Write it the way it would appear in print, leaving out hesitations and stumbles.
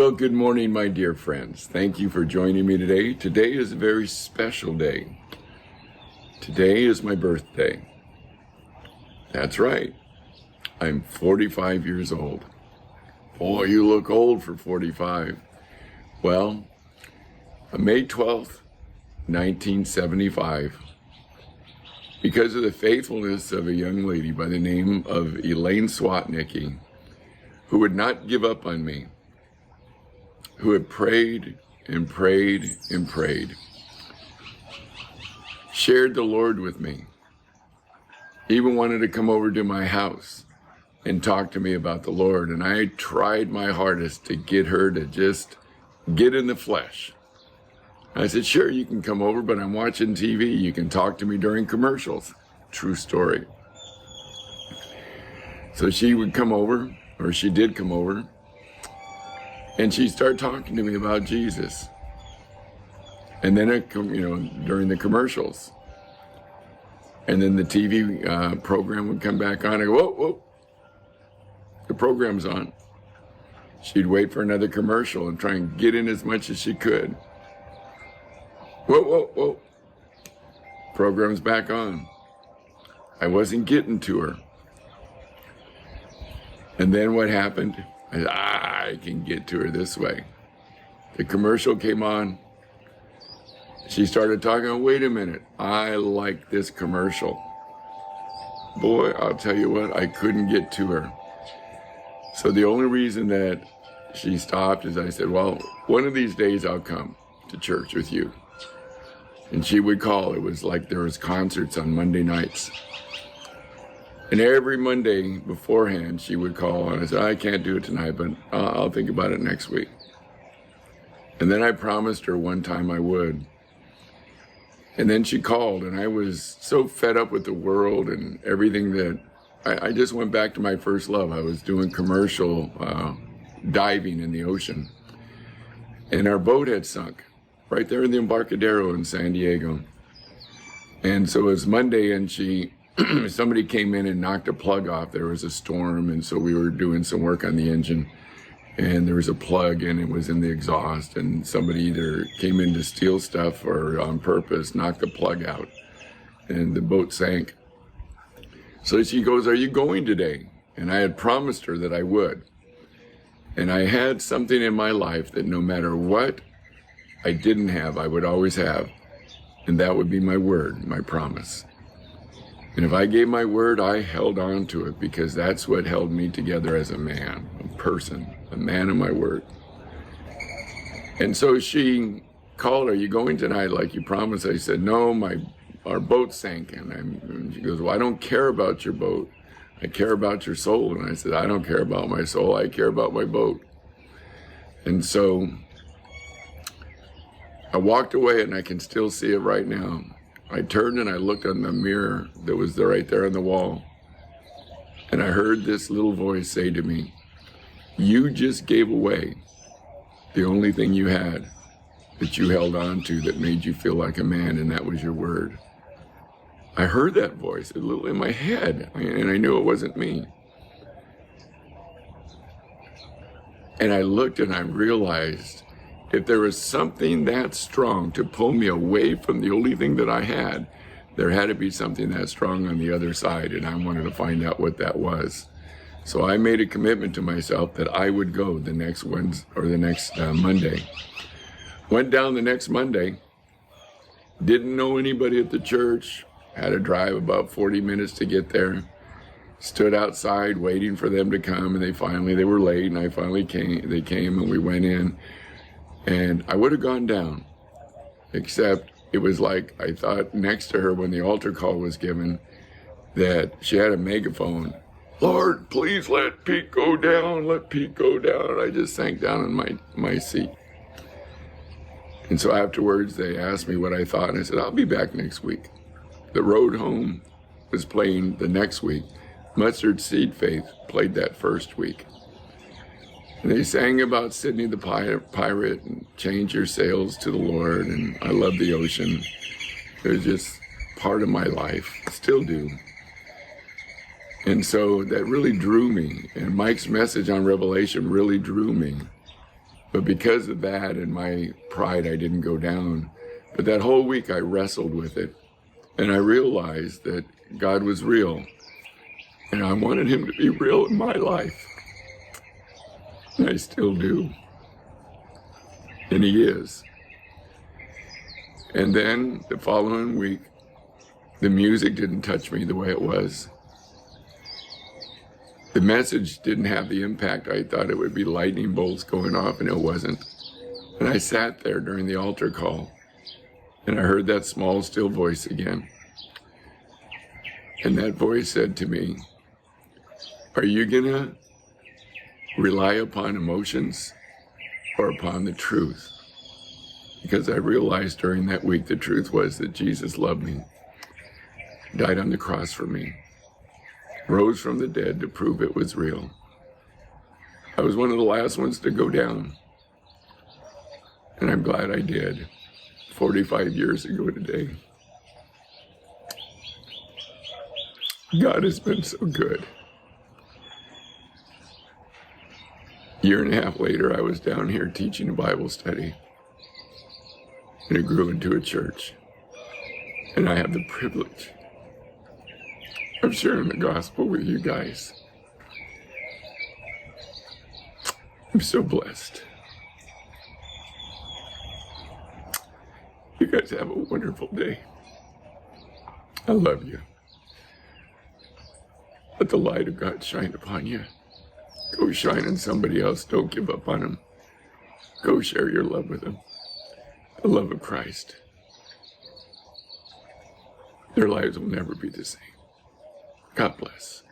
Well, good morning, my dear friends. Thank you for joining me today. Today is a very special day. Today is my birthday. That's right. I'm 45 years old. Boy, you look old for 45. Well, on May 12th, 1975, because of the faithfulness of a young lady by the name of Elaine Swatnicki, who would not give up on me, who had prayed and prayed and prayed, shared the Lord with me, even wanted to come over to my house and talk to me about the Lord. And I tried my hardest to get her to just get in the flesh. I said, sure, you can come over, but I'm watching TV. You can talk to me during commercials. True story. So she would come over, or she did come over, and she started talking to me about Jesus. And then, during the commercials. And then the TV program would come back on. I go, whoa, the program's on. She'd wait for another commercial and try and get in as much as she could. Whoa. Program's back on. I wasn't getting to her. And then what happened? I can get to her this way. The commercial came on. She started talking, oh, wait a minute, I like this commercial. Boy, I'll tell you what, I couldn't get to her. So the only reason that she stopped is I said, well, one of these days I'll come to church with you. And she would call. It was like there was concerts on Monday nights. And every Monday beforehand, she would call, and I said, I can't do it tonight, but I'll think about it next week. And then I promised her one time I would. And then she called, and I was so fed up with the world and everything that I just went back to my first love. I was doing commercial diving in the ocean. And our boat had sunk right there in the Embarcadero in San Diego. And so it was Monday, and somebody came in and knocked a plug off. There was a storm, and so we were doing some work on the engine, and there was a plug, and it was in the exhaust, and somebody either came in to steal stuff or on purpose knocked the plug out, and the boat sank. So she goes, are you going today? And I had promised her that I would. And I had something in my life that no matter what I didn't have, I would always have, and that would be my word, my promise. And if I gave my word, I held on to it, because that's what held me together as a man, a person, a man of my word. And so she called, are you going tonight like you promised? I said, no, our boat sank. And she goes, well, I don't care about your boat. I care about your soul. And I said, I don't care about my soul. I care about my boat. And so I walked away, and I can still see it right now. I turned and I looked on the mirror that was right there on the wall. And I heard this little voice say to me, you just gave away the only thing you had that you held on to that made you feel like a man, and that was your word. I heard that voice a little in my head, and I knew it wasn't me. And I looked and I realized if there was something that strong to pull me away from the only thing that I had, there had to be something that strong on the other side, and I wanted to find out what that was. So I made a commitment to myself that I would go the next Wednesday or the next Monday. Went down the next Monday, didn't know anybody at the church, had to drive about 40 minutes to get there. Stood outside waiting for them to come, and they were late, and they came and we went in. And I would have gone down, except it was like I thought next to her when the altar call was given that she had a megaphone. Lord, please let Pete go down, let Pete go down. And I just sank down in my seat. And so afterwards they asked me what I thought, and I said, I'll be back next week. The Road Home was playing the next week. Mustard Seed Faith played that first week. And they sang about Sidney the Pirate and change your sails to the Lord, and I love the ocean. It was just part of my life, still do. And so that really drew me, and Mike's message on Revelation really drew me. But because of that and my pride, I didn't go down. But that whole week I wrestled with it. And I realized that God was real. And I wanted him to be real in my life. And I still do. And he is. And then the following week, the music didn't touch me the way it was. The message didn't have the impact. I thought it would be lightning bolts going off, and it wasn't. And I sat there during the altar call, and I heard that small, still voice again. And that voice said to me, are you gonna rely upon emotions or upon the truth? Because I realized during that week the truth was that Jesus loved me, died on the cross for me, rose from the dead to prove it was real. I was one of the last ones to go down, and I'm glad I did, 45 years ago today. God has been so good. A year and a half later, I was down here teaching a Bible study, and it grew into a church. And I have the privilege of sharing the gospel with you guys. I'm so blessed. You guys have a wonderful day. I love you. Let the light of God shine upon you. Go shine on somebody else. Don't give up on them. Go share your love with them. The love of Christ. Their lives will never be the same. God bless.